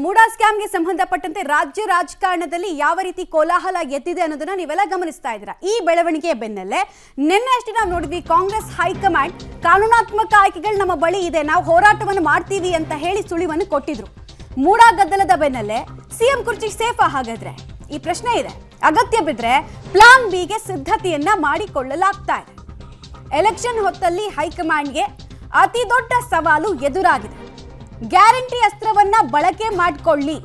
ಮೂಡಾ ಸ್ಕ್ಯಾಮ್ಗೆ ಸಂಬಂಧಪಟ್ಟಂತೆ ರಾಜ್ಯ ರಾಜಕಾರಣದಲ್ಲಿ ಯಾವ ರೀತಿ ಕೋಲಾಹಲ ಎದ್ದಿದೆ ಅನ್ನೋದನ್ನ ನೀವೆಲ್ಲ ಗಮನಿಸ್ತಾ ಇದ್ದೀರಾ. ಈ ಬೆಳವಣಿಗೆಯ ಬೆನ್ನಲ್ಲೇ ನಿನ್ನೆ ಅಷ್ಟೇ ನಾವು ನೋಡಿದ್ವಿ, ಕಾಂಗ್ರೆಸ್ ಹೈಕಮಾಂಡ್ ಕಾನೂನಾತ್ಮಕ ಆಯ್ಕೆಗಳು ನಮ್ಮ ಬಳಿ ಇದೆ, ನಾವು ಹೋರಾಟವನ್ನು ಮಾಡ್ತೀವಿ ಅಂತ ಹೇಳಿ ಸುಳಿವನ್ನು ಕೊಟ್ಟಿದ್ರು. ಮೂಡಾ ಗದ್ದಲದ ಬೆನ್ನಲ್ಲೇ ಸಿಎಂ ಕುರ್ಚಿ ಸೇಫಾ? ಹಾಗಾದ್ರೆ ಈ ಪ್ರಶ್ನೆ ಇದೆ. ಅಗತ್ಯ ಬಿದ್ರೆ ಪ್ಲಾನ್ ಬಿಗೆ ಸಿದ್ಧತೆಯನ್ನ ಮಾಡಿಕೊಳ್ಳಲಾಗ್ತಾ ಇದೆ. ಎಲೆಕ್ಷನ್ ಹೊತ್ತಲ್ಲಿ ಹೈಕಮಾಂಡ್ಗೆ ಅತಿ ದೊಡ್ಡ ಸವಾಲು ಎದುರಾಗಿದೆ. ಗ್ಯಾರಂಟಿ ಅಸ್ತ್ರವನ್ನ ಬಳಕೆ ಮಾಡಿಕೊಳ್ಳಿ,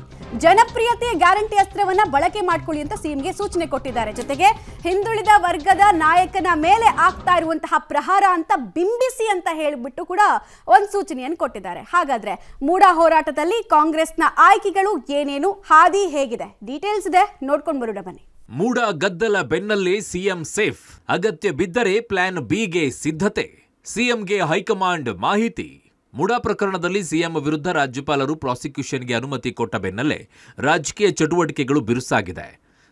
ಜನಪ್ರಿಯತೆಯ ಗ್ಯಾರಂಟಿ ಅಸ್ತ್ರವನ್ನ ಬಳಕೆ ಮಾಡಿಕೊಳ್ಳಿ ಅಂತ ಸಿಎಂಗೆ ಸೂಚನೆ ಕೊಟ್ಟಿದ್ದಾರೆ. ಜೊತೆಗೆ ಹಿಂದುಳಿದ ವರ್ಗದ ನಾಯಕನ ಮೇಲೆ ಆಗ್ತಾ ಇರುವಂತಹ ಪ್ರಹಾರ ಅಂತ ಬಿಂಬಿಸಿ ಅಂತ ಹೇಳಿಬಿಟ್ಟು ಕೂಡ ಒಂದು ಸೂಚನೆಯನ್ನು ಕೊಟ್ಟಿದ್ದಾರೆ. ಹಾಗಾದ್ರೆ ಮೂಡಾ ಹೋರಾಟದಲ್ಲಿ ಕಾಂಗ್ರೆಸ್ನ ಆಯ್ಕೆಗಳು ಏನೇನು, ಹಾದಿ ಹೇಗಿದೆ, ಡೀಟೇಲ್ಸ್ ಇದೆ, ನೋಡ್ಕೊಂಡು ಬರೋಣ ಬನ್ನಿ. ಮೂಡಾ ಗದ್ದಲ ಬೆನ್ನಲ್ಲೇ ಸಿಎಂ ಸೇಫ್, ಅಗತ್ಯ ಬಿದ್ದರೆ ಪ್ಲಾನ್ ಬಿಗೆ ಸಿದ್ಧತೆ. ಸಿಎಂಗೆ ಹೈಕಮಾಂಡ್ ಮಾಹಿತಿ. ಮೂಡಾ ಪ್ರಕರಣದಲ್ಲಿ ಸಿಎಂ ವಿರುದ್ಧ ರಾಜ್ಯಪಾಲರು ಪ್ರಾಸಿಕ್ಯೂಷನ್ಗೆ ಅನುಮತಿ ಕೊಟ್ಟ ಬೆನ್ನಲ್ಲೇ ರಾಜಕೀಯ ಚಟುವಟಿಕೆಗಳು ಬಿರುಸಾಗಿದೆ.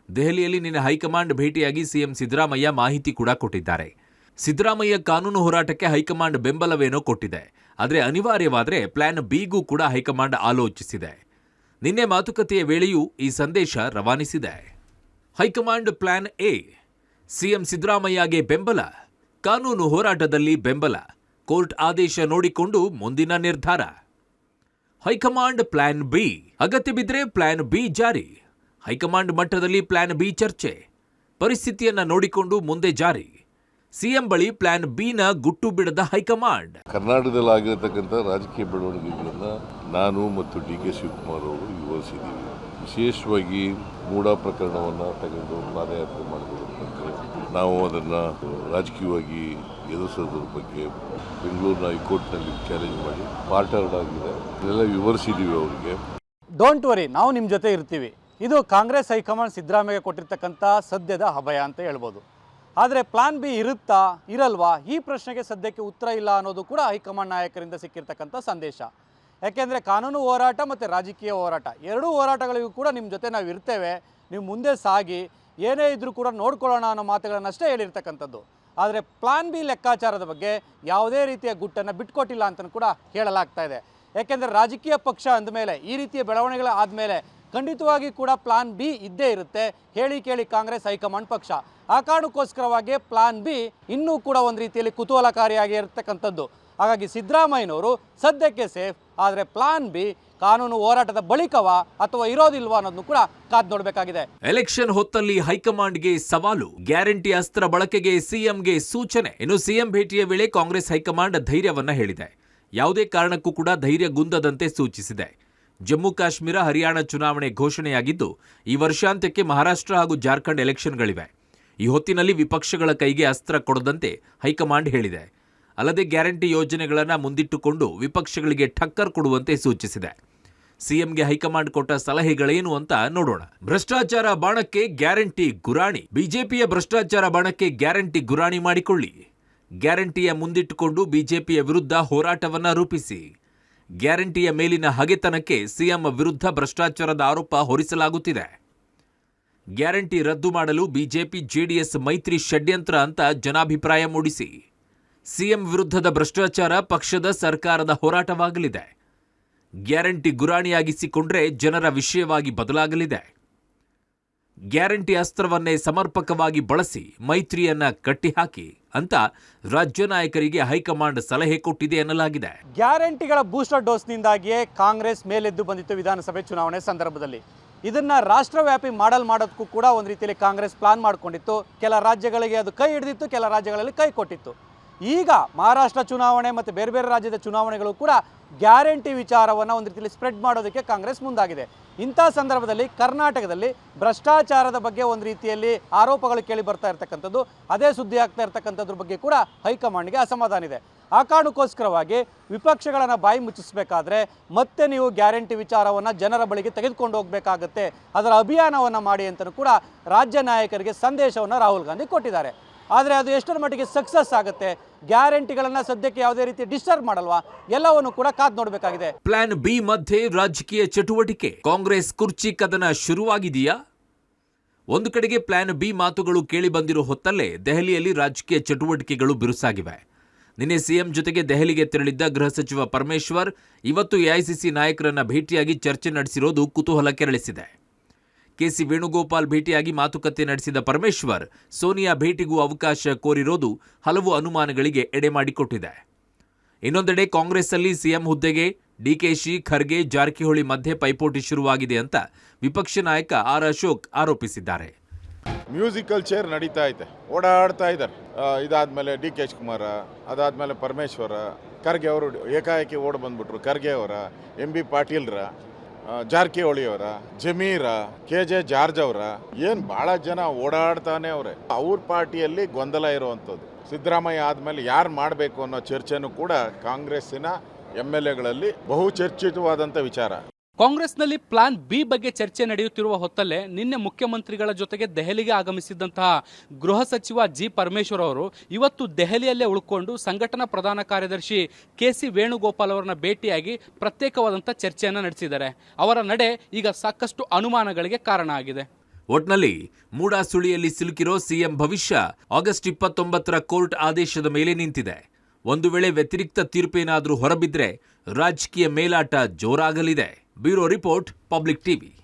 ದೆಹಲಿಯಲ್ಲಿ ನಿನ್ನೆ ಹೈಕಮಾಂಡ್ ಭೇಟಿಯಾಗಿ ಸಿಎಂ ಸಿದ್ದರಾಮಯ್ಯ ಮಾಹಿತಿ ಕೂಡ ಕೊಟ್ಟಿದ್ದಾರೆ. ಸಿದ್ದರಾಮಯ್ಯ ಕಾನೂನು ಹೋರಾಟಕ್ಕೆ ಹೈಕಮಾಂಡ್ ಬೆಂಬಲವೇನೋ ಕೊಟ್ಟಿದೆ, ಆದರೆ ಅನಿವಾರ್ಯವಾದರೆ ಪ್ಲಾನ್ ಬಿಗೂ ಕೂಡ ಹೈಕಮಾಂಡ್ ಆಲೋಚಿಸಿದೆ. ನಿನ್ನೆ ಮಾತುಕತೆಯ ವೇಳೆಯೂ ಈ ಸಂದೇಶ ರವಾನಿಸಿದೆ. ಹೈಕಮಾಂಡ್ ಪ್ಲಾನ್ ಎ, ಸಿಎಂ ಸಿದ್ದರಾಮಯ್ಯಗೆ ಬೆಂಬಲ, ಕಾನೂನು ಹೋರಾಟದಲ್ಲಿ ಬೆಂಬಲ, ಕೋರ್ಟ್ ಆದೇಶ ನೋಡಿಕೊಂಡು ಮುಂದಿನ ನಿರ್ಧಾರ. ಹೈಕಮಾಂಡ್ ಪ್ಲಾನ್ ಬಿ, ಅಗತ್ಯ ಬಿದ್ದರೆ ಪ್ಲಾನ್ ಬಿ ಜಾರಿ. ಹೈಕಮಾಂಡ್ ಮಟ್ಟದಲ್ಲಿ ಪ್ಲಾನ್ ಬಿ ಚರ್ಚೆ, ಪರಿಸ್ಥಿತಿಯನ್ನ ನೋಡಿಕೊಂಡು ಮುಂದೆ ಜಾರಿ. ಸಿಎಂ ಬಳಿ ಪ್ಲಾನ್ ಬಿ ನ ಗುಟ್ಟು ಬಿಡದ ಹೈಕಮಾಂಡ್. ಕರ್ನಾಟಕದಲ್ಲಿ ಆಗಿರತಕ್ಕಂಥ ರಾಜಕೀಯ ಬೆಳವಣಿಗೆಗಳನ್ನ ನಾನು ಮತ್ತು ಡಿ.ಕೆ. ಶಿವಕುಮಾರ್ ಅವರು ವಿವರಿಸಿದ್ದೀವಿ. ವಿಶೇಷವಾಗಿ ಮೂಡಾ ಪ್ರಕರಣವನ್ನು ತೆಗೆದು ಪಾದಯಾತ್ರೆ ಮಾಡಿದ್ರ ಬಗ್ಗೆ, ನಾವು ಅದನ್ನು ರಾಜಕೀಯವಾಗಿ ಎದುರಿಸೋದ್ರ ಬಗ್ಗೆ ಬೆಂಗಳೂರಿನ ಹೈಕೋರ್ಟ್ನಲ್ಲಿ ಚಾಲೆಂಜ್ ಮಾಡಿ ಪಾರ್ಟ್ ಆಗಿದೆ, ಇದೆಲ್ಲ ವಿವರಿಸಿದ್ದೀವಿ ಅವರಿಗೆ. ಡೋಂಟ್ ವರಿ, ನಾವು ನಿಮ್ಮ ಜೊತೆ ಇರ್ತೀವಿ. ಇದು ಕಾಂಗ್ರೆಸ್ ಹೈಕಮಾಂಡ್ ಸಿದ್ದರಾಮಯ್ಯ ಕೊಟ್ಟಿರ್ತಕ್ಕಂಥ ಸದ್ಯದ ಅಭಯ ಅಂತ ಹೇಳ್ಬೋದು. ಆದರೆ ಪ್ಲಾನ್ ಬಿ ಇರುತ್ತಾ ಇರಲ್ವಾ, ಈ ಪ್ರಶ್ನೆಗೆ ಸದ್ಯಕ್ಕೆ ಉತ್ತರ ಇಲ್ಲ ಅನ್ನೋದು ಕೂಡ ಹೈಕಮಾಂಡ್ ನಾಯಕರಿಂದ ಸಿಕ್ಕಿರ್ತಕ್ಕಂಥ ಸಂದೇಶ. ಯಾಕೆಂದರೆ ಕಾನೂನು ಹೋರಾಟ ಮತ್ತು ರಾಜಕೀಯ ಹೋರಾಟ ಎರಡೂ ಹೋರಾಟಗಳಿಗೂ ಕೂಡ ನಿಮ್ಮ ಜೊತೆ ನಾವು ಇರ್ತೇವೆ, ನೀವು ಮುಂದೆ ಸಾಗಿ, ಏನೇ ಇದ್ರೂ ಕೂಡ ನೋಡ್ಕೊಳ್ಳೋಣ ಅನ್ನೋ ಮಾತುಗಳನ್ನಷ್ಟೇ ಹೇಳಿರ್ತಕ್ಕಂಥದ್ದು. ಆದರೆ ಪ್ಲಾನ್ ಬಿ ಲೆಕ್ಕಾಚಾರದ ಬಗ್ಗೆ ಯಾವುದೇ ರೀತಿಯ ಗುಟ್ಟನ್ನು ಬಿಟ್ಕೊಟ್ಟಿಲ್ಲ ಅಂತ ಕೂಡ ಹೇಳಲಾಗ್ತಾ ಇದೆ. ಯಾಕೆಂದರೆ ರಾಜಕೀಯ ಪಕ್ಷ ಅಂದಮೇಲೆ, ಈ ರೀತಿಯ ಬೆಳವಣಿಗೆಗಳು ಆದಮೇಲೆ ಖಂಡಿತವಾಗಿ ಕೂಡ ಪ್ಲಾನ್ ಬಿ ಇದ್ದೇ ಇರುತ್ತೆ. ಹೇಳಿ ಕೇಳಿ ಕಾಂಗ್ರೆಸ್ ಹೈಕಮಾಂಡ್ ಪಕ್ಷ. ಆ ಕಾರಣಕ್ಕೋಸ್ಕರವಾಗಿ ಪ್ಲಾನ್ ಬಿ ಇನ್ನೂ ಕೂಡ ಒಂದು ರೀತಿಯಲ್ಲಿ ಕುತೂಹಲಕಾರಿಯಾಗಿ ಇರತಕ್ಕಂಥದ್ದು. ಹಾಗಾಗಿ ಸಿದ್ದರಾಮಯ್ಯನವರು ಸದ್ಯಕ್ಕೆ ಸೇಫ್, ಆದರೆ ಪ್ಲಾನ್ ಬಿ ಕಾನೂನು ಹೋರಾಟದ ಬಳಿಕವಾ ಅಥವಾ ಇರೋದಿಲ್ವಾ ಅನ್ನೋದನ್ನು ಕೂಡ ಕಾದ್ ನೋಡಬೇಕಾಗಿದೆ. ಎಲೆಕ್ಷನ್ ಹೊತ್ತಲ್ಲಿ ಹೈಕಮಾಂಡ್ಗೆ ಸವಾಲು, ಗ್ಯಾರಂಟಿ ಅಸ್ತ್ರ ಬಳಕೆಗೆ ಸಿಎಂಗೆ ಸೂಚನೆ. ಇನ್ನು ಸಿಎಂ ಭೇಟಿಯ ವೇಳೆ ಕಾಂಗ್ರೆಸ್ ಹೈಕಮಾಂಡ್ ಧೈರ್ಯವನ್ನ ಹೇಳಿದೆ. ಯಾವುದೇ ಕಾರಣಕ್ಕೂ ಕೂಡ ಧೈರ್ಯಗುಂದದಂತೆ ಸೂಚಿಸಿದೆ. ಜಮ್ಮು ಕಾಶ್ಮೀರ, ಹರಿಯಾಣ ಚುನಾವಣೆ ಘೋಷಣೆಯಾಗಿದ್ದು, ಈ ವರ್ಷಾಂತ್ಯಕ್ಕೆ ಮಹಾರಾಷ್ಟ್ರ ಹಾಗೂ ಜಾರ್ಖಂಡ್ ಎಲೆಕ್ಷನ್ಗಳಿವೆ. ಈ ಹೊತ್ತಿನಲ್ಲಿ ವಿಪಕ್ಷಗಳ ಕೈಗೆ ಅಸ್ತ್ರ ಕೊಡದಂತೆ ಹೈಕಮಾಂಡ್ ಹೇಳಿದೆ. ಅಲ್ಲದೆ ಗ್ಯಾರಂಟಿ ಯೋಜನೆಗಳನ್ನು ಮುಂದಿಟ್ಟುಕೊಂಡು ವಿಪಕ್ಷಗಳಿಗೆ ಠಕ್ಕರ್ ಕೊಡುವಂತೆ ಸೂಚಿಸಿದೆ. ಸಿಎಂಗೆ ಹೈಕಮಾಂಡ್ ಕೊಟ್ಟ ಸಲಹೆಗಳೇನು ಅಂತ ನೋಡೋಣ. ಭ್ರಷ್ಟಾಚಾರ ಬಾಣಕ್ಕೆ ಗ್ಯಾರಂಟಿ ಗುರಾಣಿ. ಬಿಜೆಪಿಯ ಭ್ರಷ್ಟಾಚಾರ ಬಾಣಕ್ಕೆ ಗ್ಯಾರಂಟಿ ಗುರಾಣಿ ಮಾಡಿಕೊಳ್ಳಿ. ಗ್ಯಾರಂಟಿಯ ಮುಂದಿಟ್ಟುಕೊಂಡು ಬಿಜೆಪಿಯ ವಿರುದ್ಧ ಹೋರಾಟವನ್ನ ರೂಪಿಸಿ. ಗ್ಯಾರಂಟಿಯ ಮೇಲಿನ ಹಗೆತನಕ್ಕೆ ಸಿಎಂ ವಿರುದ್ಧ ಭ್ರಷ್ಟಾಚಾರದ ಆರೋಪ ಹೊರಿಸಲಾಗುತ್ತಿದೆ. ಗ್ಯಾರಂಟಿ ರದ್ದು ಮಾಡಲು ಬಿಜೆಪಿ ಜೆಡಿಎಸ್ ಮೈತ್ರಿ ಷಡ್ಯಂತ್ರ ಅಂತ ಜನಾಭಿಪ್ರಾಯ ಮೂಡಿಸಿ ಸಿಎಂ ವಿರುದ್ಧದ ಭ್ರಷ್ಟಾಚಾರ ಪಕ್ಷದ ಸರ್ಕಾರದ ಹೋರಾಟವಾಗಲಿದೆ. ಗ್ಯಾರಂಟಿ ಗುರಾಣಿಯಾಗಿಸಿಕೊಂಡ್ರೆ ಜನರ ವಿಷಯವಾಗಿ ಬದಲಾಗಲಿದೆ. ಗ್ಯಾರಂಟಿ ಅಸ್ತ್ರವನ್ನೇ ಸಮರ್ಪಕವಾಗಿ ಬಳಸಿ ಮೈತ್ರಿಯನ್ನ ಕಟ್ಟಿಹಾಕಿ ಅಂತ ರಾಜ್ಯ ನಾಯಕರಿಗೆ ಹೈಕಮಾಂಡ್ ಸಲಹೆ ಕೊಟ್ಟಿದೆ ಎನ್ನಲಾಗಿದೆ. ಗ್ಯಾರಂಟಿಗಳ ಬೂಸ್ಟರ್ ಡೋಸ್ನಿಂದಾಗಿಯೇ ಕಾಂಗ್ರೆಸ್ ಮೇಲೆದ್ದು ಬಂದಿತ್ತು ವಿಧಾನಸಭೆ ಚುನಾವಣೆ ಸಂದರ್ಭದಲ್ಲಿ. ಇದನ್ನ ರಾಷ್ಟ್ರವ್ಯಾಪಿ ಮಾಡೋದಕ್ಕೂ ಕೂಡ ಒಂದು ರೀತಿಯಲ್ಲಿ ಕಾಂಗ್ರೆಸ್ ಪ್ಲಾನ್ ಮಾಡಿಕೊಂಡಿತ್ತು. ಕೆಲ ರಾಜ್ಯಗಳಿಗೆ ಅದು ಕೈ ಹಿಡಿದಿತ್ತು, ಕೆಲ ರಾಜ್ಯಗಳಲ್ಲಿ ಕೈ ಕೊಟ್ಟಿತ್ತು. ಈಗ ಮಹಾರಾಷ್ಟ್ರ ಚುನಾವಣೆ ಮತ್ತು ಬೇರೆ ಬೇರೆ ರಾಜ್ಯದ ಚುನಾವಣೆಗಳು ಕೂಡ ಗ್ಯಾರಂಟಿ ವಿಚಾರವನ್ನು ಒಂದು ರೀತಿಯಲ್ಲಿ ಸ್ಪ್ರೆಡ್ ಮಾಡೋದಕ್ಕೆ ಕಾಂಗ್ರೆಸ್ ಮುಂದಾಗಿದೆ. ಇಂಥ ಸಂದರ್ಭದಲ್ಲಿ ಕರ್ನಾಟಕದಲ್ಲಿ ಭ್ರಷ್ಟಾಚಾರದ ಬಗ್ಗೆ ಒಂದು ರೀತಿಯಲ್ಲಿ ಆರೋಪಗಳು ಕೇಳಿ ಬರ್ತಾ ಇರ್ತಕ್ಕಂಥದ್ದು, ಅದೇ ಸುದ್ದಿ ಆಗ್ತಾ ಇರ್ತಕ್ಕಂಥದ್ರ ಬಗ್ಗೆ ಕೂಡ ಹೈಕಮಾಂಡ್ಗೆ ಅಸಮಾಧಾನ ಇದೆ. ಆ ಕಾರಣಕ್ಕೋಸ್ಕರವಾಗಿ ವಿಪಕ್ಷಗಳನ್ನು ಬಾಯಿ ಮುಚ್ಚಿಸಬೇಕಾದ್ರೆ ಮತ್ತೆ ನೀವು ಗ್ಯಾರಂಟಿ ವಿಚಾರವನ್ನು ಜನರ ಬಳಿಗೆ ತೆಗೆದುಕೊಂಡು ಹೋಗಬೇಕಾಗತ್ತೆ, ಅದರ ಅಭಿಯಾನವನ್ನು ಮಾಡಿ ಅಂತಲೂ ಕೂಡ ರಾಜ್ಯ ನಾಯಕರಿಗೆ ಸಂದೇಶವನ್ನು ರಾಹುಲ್ ಗಾಂಧಿ ಕೊಟ್ಟಿದ್ದಾರೆ. ಆದರೆ ಅದು ಎಷ್ಟರ ಮಟ್ಟಿಗೆ ಸಕ್ಸಸ್ ಆಗುತ್ತೆ, ಗ್ಯಾರಂಟಿಗಳನ್ನು ಸದ್ಯಕ್ಕೆ ಯಾವುದೇ ರೀತಿ ಡಿಸ್ಟರ್ಬ್ ಮಾಡಲ್ವಾ, ಎಲ್ಲವನ್ನು ಕೂಡ ಕಾದ್ ನೋಡಬೇಕಾಗಿದೆ. ಪ್ಲಾನ್ ಬಿ ಮಧ್ಯೆ ರಾಜಕೀಯ ಚಟುವಟಿಕೆ, ಕಾಂಗ್ರೆಸ್ ಕುರ್ಚಿ ಕದನ ಶುರುವಾಗಿದೆಯಾ? ಒಂದು ಕಡೆಗೆ ಪ್ಲಾನ್ ಬಿ ಮಾತುಗಳು ಕೇಳಿ ಬಂದಿರೋ ಹೊತ್ತಲ್ಲೇ ದೆಹಲಿಯಲ್ಲಿ ರಾಜಕೀಯ ಚಟುವಟಿಕೆಗಳು ಬಿರುಸಾಗಿವೆ. ನಿನ್ನೆ ಸಿಎಂ ಜೊತೆಗೆ ದೆಹಲಿಗೆ ತೆರಳಿದ್ದ ಗೃಹ ಸಚಿವ ಪರಮೇಶ್ವರ್ ಇವತ್ತು ಎಐಸಿಸಿ ನಾಯಕರನ್ನ ಭೇಟಿಯಾಗಿ ಚರ್ಚೆ ನಡೆಸಿರೋದು ಕುತೂಹಲ ಕೆರಳಿಸಿದೆ. ಕೆಸಿ ವೇಣುಗೋಪಾಲ್ ಭೇಟಿಯಾಗಿ ಮಾತುಕತೆ ನಡೆಸಿದ ಪರಮೇಶ್ವರ್ ಸೋನಿಯಾ ಭೇಟಿಗೂ ಅವಕಾಶ ಕೋರಿರೋದು ಹಲವು ಅನುಮಾನಗಳಿಗೆ ಎಡೆಮಾಡಿಕೊಟ್ಟಿದೆ. ಇನ್ನೊಂದೆಡೆ ಕಾಂಗ್ರೆಸ್ಸಲ್ಲಿ ಸಿಎಂ ಹುದ್ದೆಗೆ ಡಿಕೆಶಿ, ಖರ್ಗೆ, ಜಾರಕಿಹೊಳಿ ಮಧ್ಯೆ ಪೈಪೋಟಿ ಶುರುವಾಗಿದೆ ಅಂತ ವಿಪಕ್ಷ ನಾಯಕ ಆರ್ ಅಶೋಕ್ ಆರೋಪಿಸಿದ್ದಾರೆ. ಮ್ಯೂಸಿಕಲ್ ಚೇರ್ ನಡೀತಾ ಐತೆ, ಓಡಾಡ್ತಾ ಇದ್ದಾರೆ. ಇದಾದ್ಮೇಲೆ ಡಿ ಕೆ ಶಿವಕುಮಾರ, ಅದಾದ್ಮೇಲೆ ಪರಮೇಶ್ವರ, ಖರ್ಗೆ ಅವರು ಏಕಾಏಕಿ ಓಡ್ ಬಂದ್ಬಿಟ್ರು. ಖರ್ಗೆ ಅವರ, ಎಂ ಬಿ ಪಾಟೀಲ್ರ, ಜಾರಕಿಹೊಳಿ ಅವರ, ಜಮೀರ, KJ ಜಾರ್ಜ್ ಅವರ, ಏನು ಭಾಳ ಜನ ಓಡಾಡ್ತಾನೆ ಅವರೇ. ಅವ್ರ ಪಾರ್ಟಿಯಲ್ಲಿ ಗೊಂದಲ ಇರುವಂಥದ್ದು. ಸಿದ್ದರಾಮಯ್ಯ ಆದಮೇಲೆ ಯಾರು ಮಾಡಬೇಕು ಅನ್ನೋ ಚರ್ಚೆನೂ ಕೂಡ ಕಾಂಗ್ರೆಸ್ಸಿನ MLAಗಳಲ್ಲಿ ಬಹು ಚರ್ಚಿತವಾದಂಥ ವಿಚಾರ. ಕಾಂಗ್ರೆಸ್ನಲ್ಲಿ ಪ್ಲಾನ್ ಬಿ ಬಗ್ಗೆ ಚರ್ಚೆ ನಡೆಯುತ್ತಿರುವ ಹೊತ್ತಲ್ಲೇ ನಿನ್ನೆ ಮುಖ್ಯಮಂತ್ರಿಗಳ ಜೊತೆಗೆ ದೆಹಲಿಗೆ ಆಗಮಿಸಿದ್ದಂತಹ ಗೃಹ ಸಚಿವ ಜಿ ಪರಮೇಶ್ವರ್ ಅವರು ಇವತ್ತು ದೆಹಲಿಯಲ್ಲೇ ಉಳ್ಕೊಂಡು ಸಂಘಟನಾ ಪ್ರಧಾನ ಕಾರ್ಯದರ್ಶಿ ಕೆಸಿ ವೇಣುಗೋಪಾಲ್ ಅವರನ್ನ ಭೇಟಿಯಾಗಿ ಪ್ರತ್ಯೇಕವಾದಂಥ ಚರ್ಚೆಯನ್ನು ನಡೆಸಿದ್ದಾರೆ. ಅವರ ನಡೆ ಈಗ ಸಾಕಷ್ಟು ಅನುಮಾನಗಳಿಗೆ ಕಾರಣ ಆಗಿದೆ. ಒಟ್ನಲ್ಲಿ ಮೂಡಾ ಸುಳಿಯಲ್ಲಿ ಸಿಲುಕಿರೋ ಸಿಎಂ ಭವಿಷ್ಯ ಆಗಸ್ಟ್ 29ರ ಕೋರ್ಟ್ ಆದೇಶದ ಮೇಲೆ ನಿಂತಿದೆ. ಒಂದು ವೇಳೆ ವ್ಯತಿರಿಕ್ತ ತೀರ್ಪೇನಾದರೂ ಹೊರಬಿದ್ರೆ ರಾಜಕೀಯ ಮೇಲಾಟ ಜೋರಾಗಲಿದೆ. Bureau report, public TV.